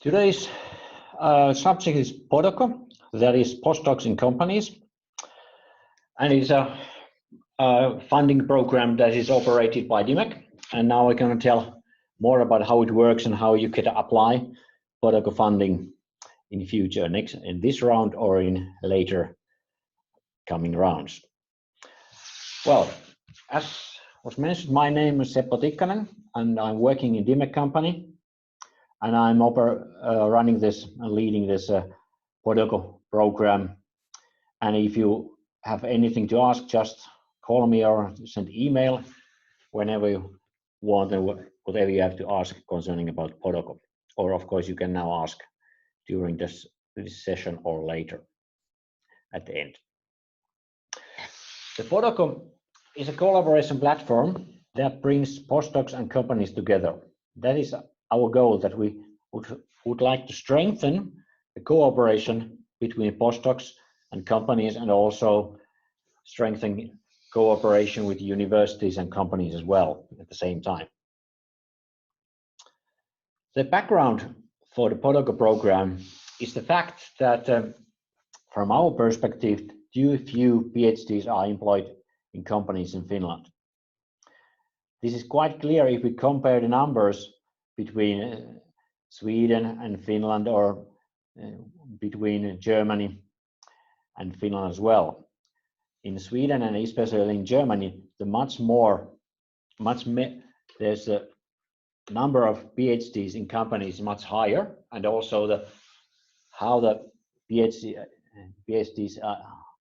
Today's subject is PoDoCo, that is postdocs in companies, and it's a funding program that is operated by DIMEC. And now I'm going to tell more about how it works and how you can apply PoDoCo funding in the future, next in this round or in later coming rounds. Well, as was mentioned, my name is Seppo Tikkanen, and I'm working in DIMEC company, and I'm running this and leading this PoDoCo program. And if you have anything to ask, just call me or send email whenever you want and whatever you have to ask concerning about PoDoCo. Or of course you can now ask during this session or later at the end. The PoDoCo is a collaboration platform that brings postdocs and companies together. That is our goal, that we would like to strengthen the cooperation between postdocs and companies, and also strengthen cooperation with universities and companies as well at the same time. The background for the PoDoCo program is the fact that from our perspective, too few PhDs are employed in companies in Finland. This is quite clear if we compare the numbers between Sweden and Finland, or between Germany and Finland as well. In Sweden and especially in Germany, there's a number of PhDs in companies much higher, and also how the PhDs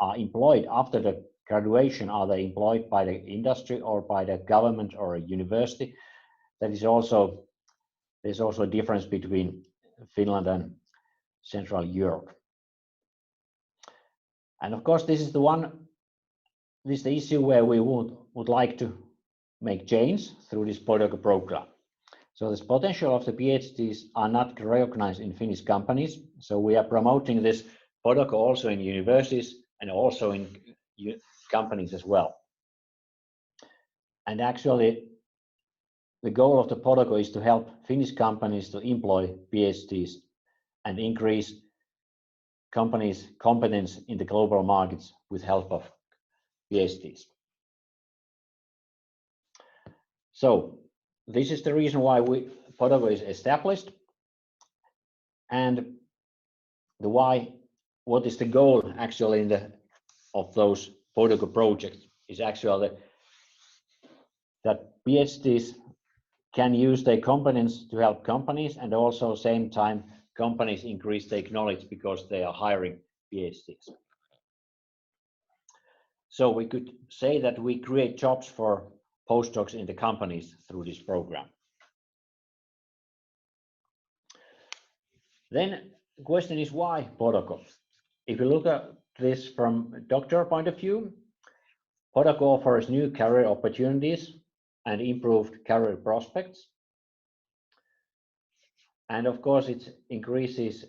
are employed after the graduation. Are they employed by the industry or by the government or a university? That is also, there's also a difference between Finland and Central Europe. And of course, this is the issue where we would like to make change through this PoDoCo program. So this potential of the PhDs are not recognized in Finnish companies. So we are promoting this PoDoCo also in universities and also in companies as well. And actually, the goal of the PoDoCo is to help Finnish companies to employ PhDs and increase companies' competence in the global markets with help of PhDs. So this is the reason why PoDoCo is established, and what is the goal actually of those PoDoCo projects is actually that PhDs can use their competence to help companies, and also same time companies increase their knowledge because they are hiring PhDs. So we could say that we create jobs for postdocs in the companies through this program. Then the question is, why PoDoCo? If you look at this from a doctor point of view, PoDoCo offers new career opportunities and improved career prospects. And of course, it increases,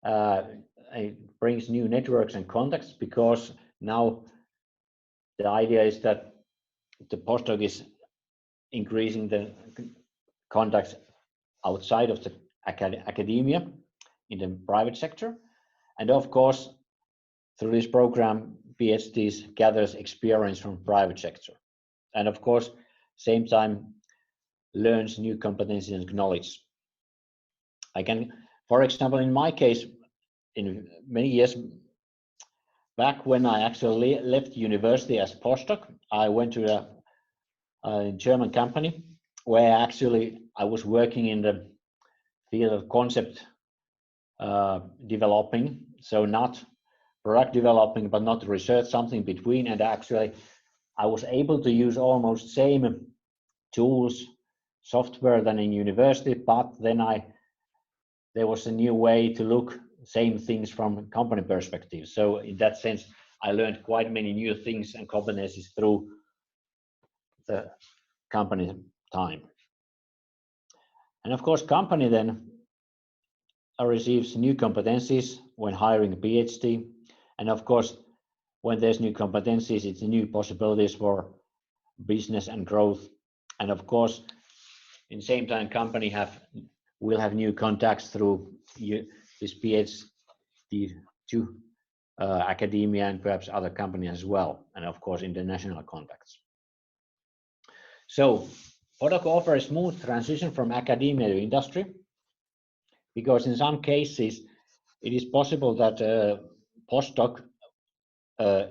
it brings new networks and contacts, because now the idea is that the postdoc is increasing the contacts outside of the academia in the private sector. And of course, through this program, PhDs gathers experience from private sector. And of course, same time learns new competencies and knowledge. I can, for example, in my case, in many years back when I actually left university as postdoc, I went to a German company where actually I was working in the field of concept developing, so not product developing, but not research, something between. And actually I was able to use almost same tools, software than in university, but then there was a new way to look same things from a company perspective. So in that sense, I learned quite many new things and competencies through the company time. And of course, company then receives new competencies when hiring a PhD. And of course, when there's new competencies, it's new possibilities for business and growth. And of course, in the same time, company have we'll have new contacts through this PhD to academia and perhaps other companies as well, and of course international contacts. So PoDoCo offers a smooth transition from academia to industry, because in some cases it is possible that a postdoc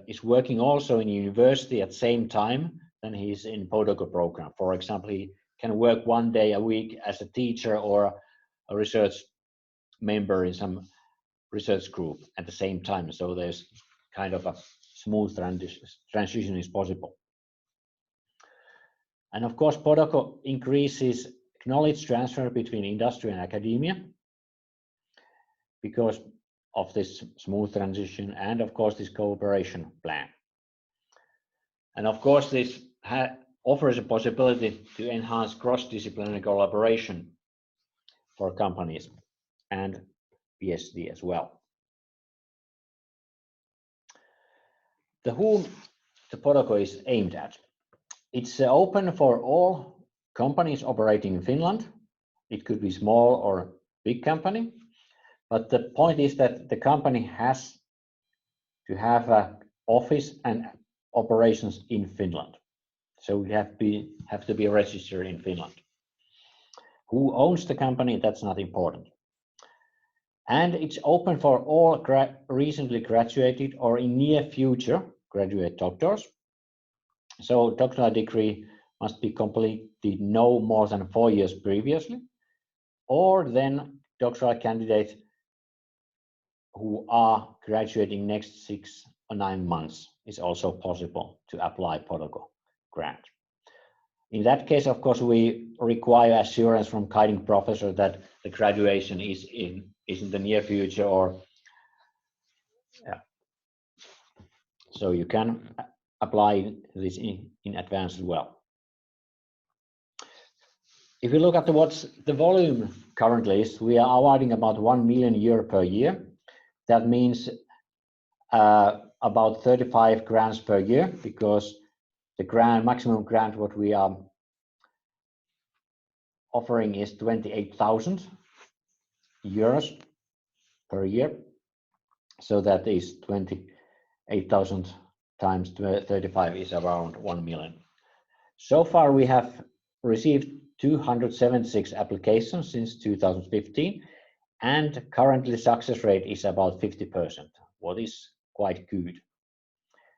is working also in university at the same time than he's in PoDoCo program. For example, he can work 1 day a week as a teacher or a research member in some research group at the same time. So there's kind of a smooth transition is possible. And of course, PoDoCo increases knowledge transfer between industry and academia because of this smooth transition and of course this cooperation plan. And of course, this offers a possibility to enhance cross-disciplinary collaboration for companies and PhD as well. Whom the PoDoCo is aimed at. It's open for all companies operating in Finland. It could be small or big company, but the point is that the company has to have an office and operations in Finland. So we have to be registered in Finland. Who owns the company, that's not important. And it's open for all recently graduated or in near future graduate doctors. So doctoral degree must be completed no more than 4 years previously, or then doctoral candidates who are graduating next 6 or 9 months is also possible to apply PoDoCo grant. In that case, of course, we require assurance from guiding professor that the graduation is in the near future, or so you can apply this in advance as well. If you look at what the volume currently is, we are awarding about 1 million euro per year. That means about 35 grants per year, because the maximum grant what we are offering is 28,000 euros per year. So that is 28,000 times 35 is around 1 million. So far we have received 276 applications since 2015, and currently success rate is about 50%, what is quite good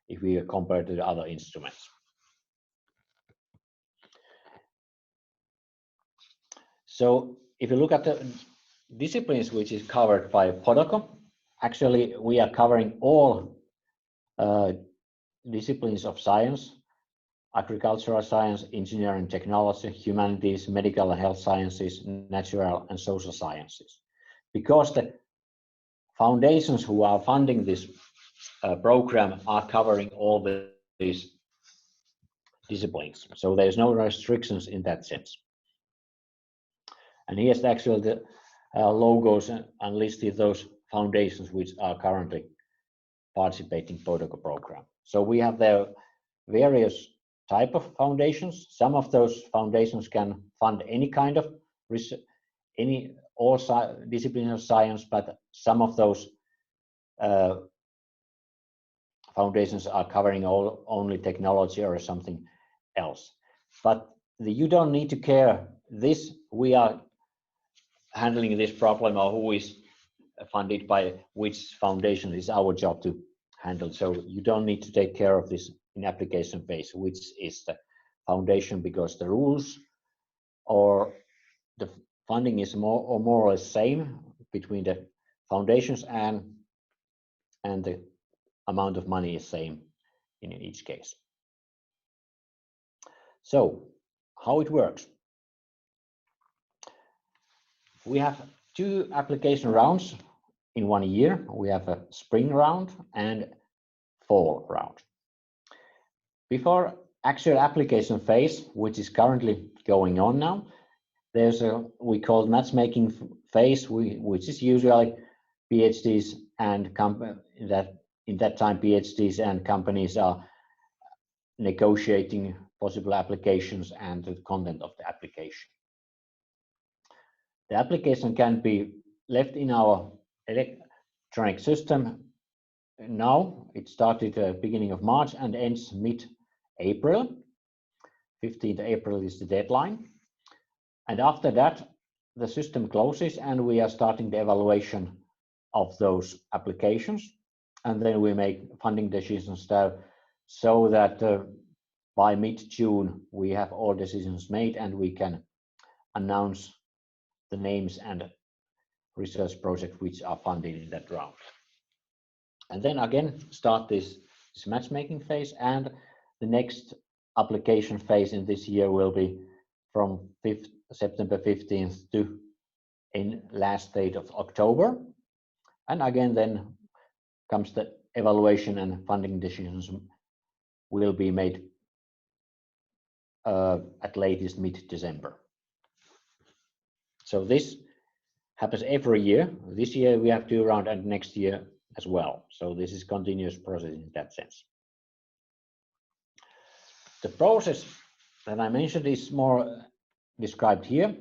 if we compare to the other instruments. So if you look at the disciplines which is covered by PoDoCo, actually we are covering all disciplines of science: agricultural science, engineering, technology, humanities, medical and health sciences, natural and social sciences. Because the foundations who are funding this program are covering all these disciplines. So there's no restrictions in that sense. And here's actually the logos and listed those foundations which are currently participating in PoDoCo program. So we have the various type of foundations. Some of those foundations can fund any kind of research, all disciplines of science, but some of those foundations are covering only technology or something else. But you don't need to care this. We are handling this problem, or who is funded by which foundation is our job to handle. So you don't need to take care of this in application phase, which is the foundation, because the rules or the funding is more or less same between the foundations, and the amount of money is same in each case. So how it works? We have 2 application rounds in 1 year. We have a spring round and fall round. Before actual application phase, which is currently going on now, there's we call matchmaking phase, which is usually PhDs and in that time PhDs and companies are negotiating possible applications and the content of the application. The application can be left in our electronic system now. It started beginning of March and ends mid-April. 15th April is the deadline. And after that, the system closes and we are starting the evaluation of those applications. And then we make funding decisions there so that by mid-June, we have all decisions made and we can announce the names and research projects which are funded in that round. And then again, start this matchmaking phase, and the next application phase in this year will be from September 15th to in last date of October. And again, then comes the evaluation and funding decisions will be made at latest mid-December. So this happens every year. This year we have 2 rounds and next year as well. So this is continuous process in that sense. The process that I mentioned is more described here.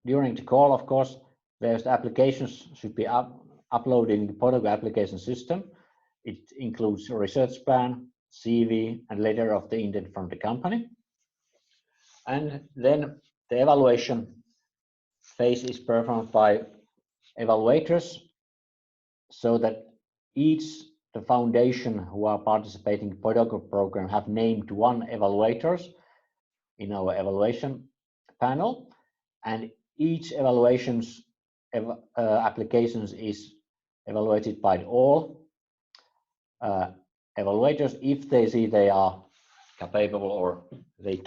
During the call, of course, there's the applications should be uploaded in the PoDoCo application system. It includes a research plan, CV, and letter of the intent from the company. And then the evaluation phase is performed by evaluators, so that the foundation who are participating in the PoDoCo program have named 1 evaluators in our evaluation panel, and each evaluations applications is evaluated by all evaluators if they see they are capable or they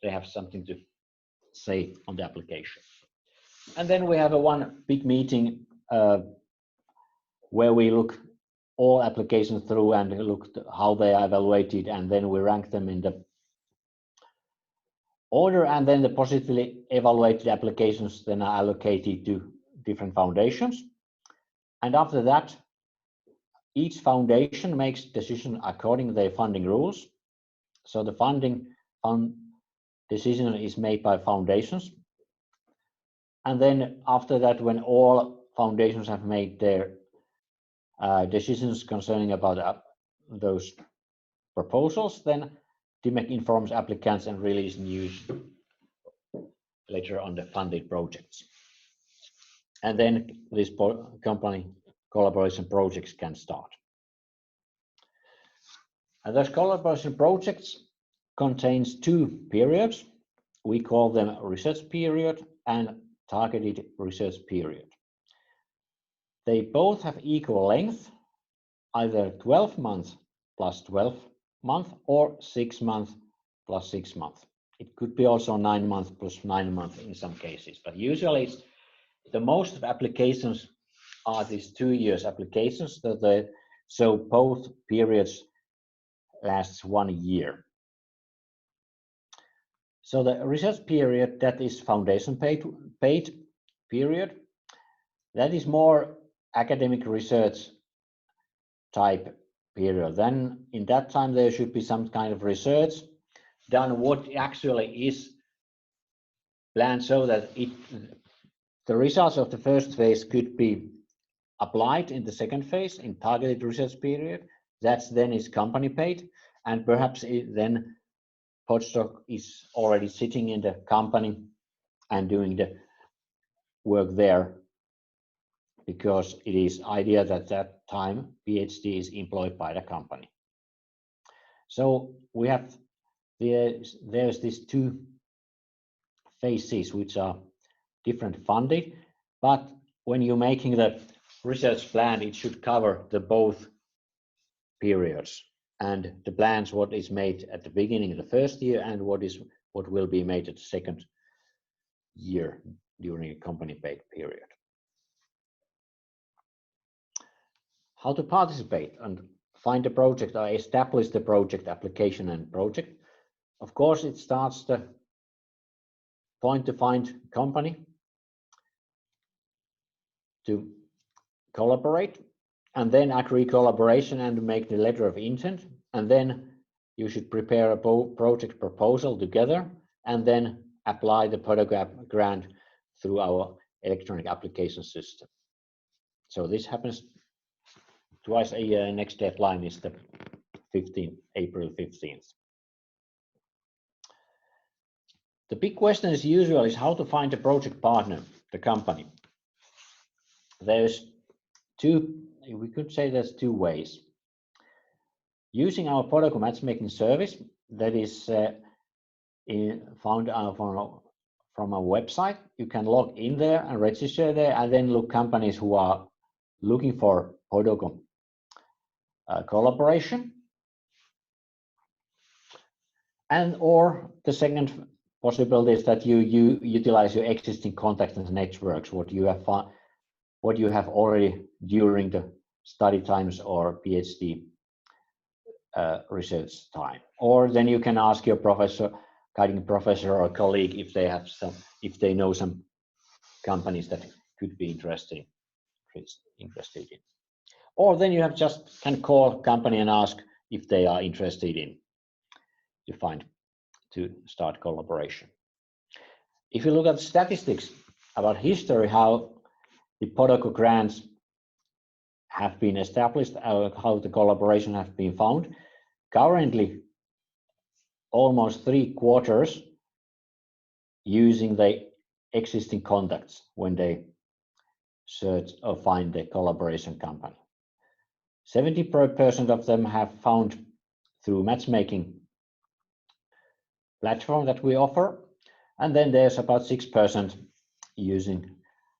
have something to say on the application. And then we have one big meeting where we look all applications through and look how they are evaluated, and then we rank them in the order, and then the positively evaluated applications then are allocated to different foundations. And after that, each foundation makes decision according to their funding rules. So the funding decision is made by foundations. And then after that, when all foundations have made their decisions concerning about those proposals, then DMEC informs applicants and release news later on the funded projects. And then this company collaboration projects can start. And those collaboration projects contains 2 periods. We call them research period and targeted research period. They both have equal length, either 12 months plus 12 months or 6 months plus 6 months. It could be also 9 months plus 9 months in some cases, but usually it's the most of applications are these 2 years applications, so both periods lasts 1 year. So the research period, that is foundation paid period, that is more academic research type period. Then in that time there should be some kind of research done what actually is planned, so that the results of the first phase could be applied in the second phase in targeted research period. That's then is company paid, and perhaps then postdoc is already sitting in the company and doing the work there, because it is idea that that time PhD is employed by the company. So we have there's these 2 phases which are different funded, but when you're making the research plan, it should cover the both periods, and the plans what is made at the beginning of the first year and what will be made at the second year during a company paid period. How to participate and find the project or establish the project application and project. Of course, it starts the point to find company to collaborate, and then agree collaboration and make the letter of intent, and then you should prepare a project proposal together and then apply the PoDoCo grant through our electronic application system. So this happens twice a year. Next deadline is the April 15th. The big question as usual is how to find a project partner, the company. There's we could say there's two ways. Using our PoDoCo matchmaking service that is found from our website, you can log in there and register there and then look companies who are looking for PoDoCo collaboration. And or the second possibility is that you utilize your existing contacts and networks, what you have already during the study times or PhD research time. Or then you can ask your guiding professor or colleague if they know some companies that could be interested in. Or then you can call company and ask if they are interested in to start collaboration. If you look at statistics about history, how the PoDoCo grants have been established, how the collaboration have been found, currently almost 3/4 using the existing contacts when they search or find the collaboration company. 70% of them have found through matchmaking platform that we offer, and then there's about 6%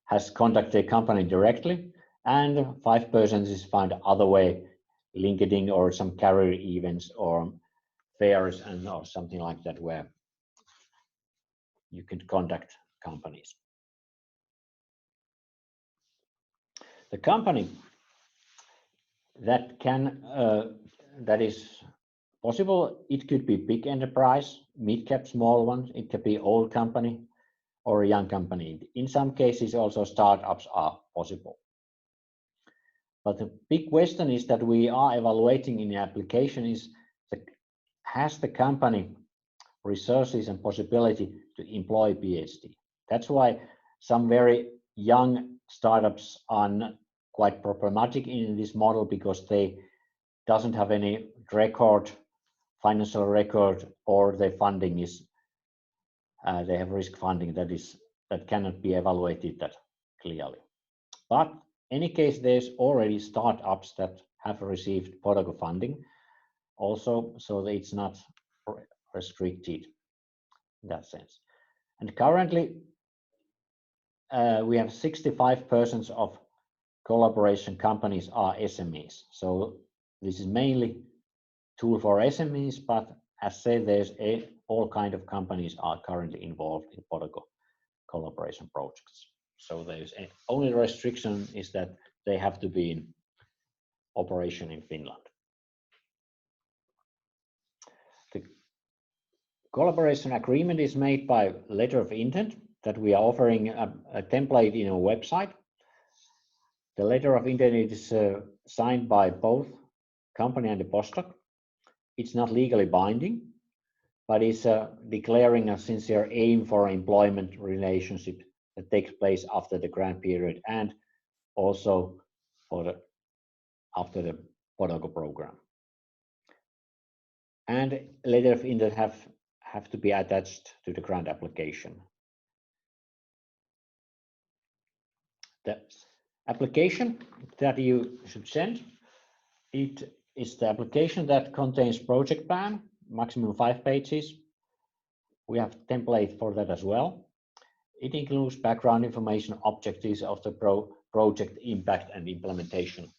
has contacted the company directly, and 5% is found other way, LinkedIn or some career events or fairs or something like that where you can contact companies. The company that is possible, it could be big enterprise, mid-cap, small ones, it could be old company or a young company. In some cases also startups are possible. But the big question is that we are evaluating in the application is has the company resources and possibility to employ PhD? That's why some very young startups are quite problematic in this model, because they doesn't have any financial record, or their funding is they have risk funding that cannot be evaluated that clearly. But in any case, there's already startups that have received PoDoCo-funding also, so that it's not restricted in that sense. And currently, we have 65% of collaboration companies are SMEs. So this is mainly tool for SMEs, but as said, there's all kind of companies are currently involved in PoDoCo collaboration projects. So there's only restriction is that they have to be in operation in Finland. The collaboration agreement is made by letter of intent that we are offering a template in our website. The letter of intent is signed by both company and the postdoc. It's not legally binding, but it's declaring a sincere aim for employment relationship that takes place after the grant period and also after the PoDoCo program. And letter of intent have to be attached to the grant application. The application that you should send, it is the application that contains project plan, maximum 5 pages. We have template for that as well. It includes background information, objectives of the project, impact and implementation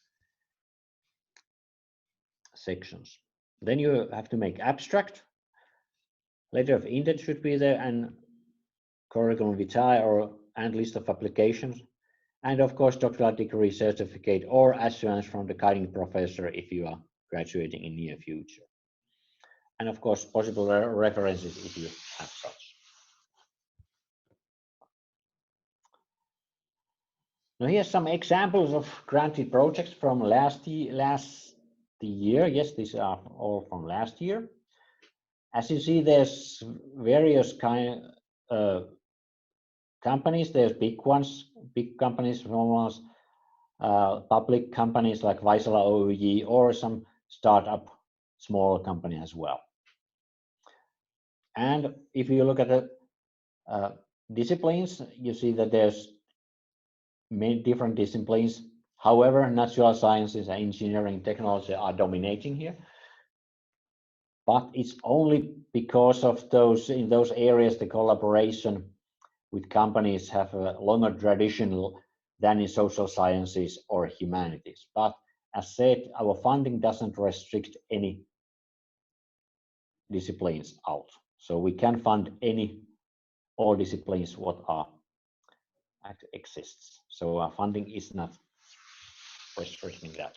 sections. Then you have to make abstract. Letter of intent should be there, and curriculum vitae and list of applications. And of course, doctoral degree certificate or assurance from the guiding professor if you are graduating in near future. And of course, possible references if you have such. Now here's some examples of granted projects from last year. Yes, these are all from last year. As you see, there's various companies. There's big ones, big companies, from public companies like Vaisala OÜ, or some startup small company as well. And if you look at the disciplines, you see that there's many different disciplines. However, natural sciences and engineering technology are dominating here. But it's only because of those, in those areas, the collaboration with companies have a longer tradition than in social sciences or humanities. But as said, our funding doesn't restrict any disciplines out. So we can fund all disciplines what are exists. So our funding is not restricting that.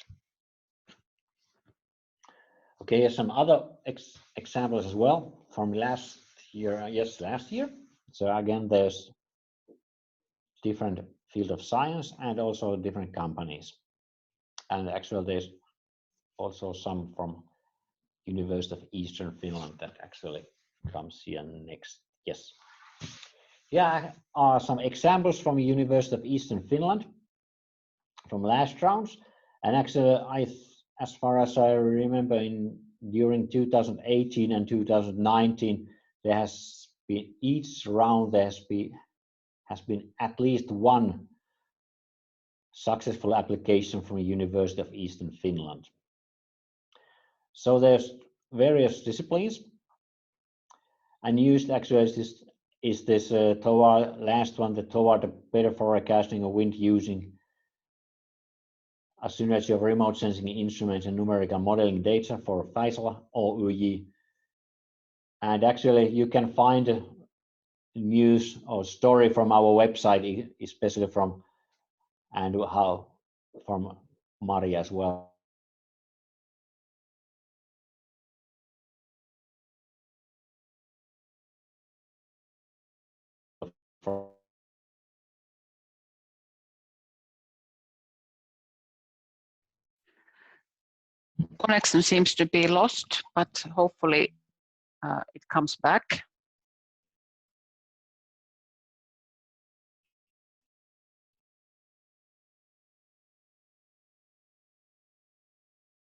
Okay, some other examples as well from last year. Yes, last year. So again, there's different field of science and also different companies. And actually there's also some from University of Eastern Finland that actually comes here next. Yes. Yeah, are some examples from University of Eastern Finland from last rounds. And actually, as far as I remember, during 2018 and 2019, there has been each round has been at least one successful application from University of Eastern Finland. So there's various disciplines, and used actually is this toward last one, the toward the better forecasting of wind using a synergy of remote sensing instruments and numerical modeling data for Vaisala OÜ. And actually you can find news or story from our website, especially from Maria as well. Connection seems to be lost, but hopefully it comes back.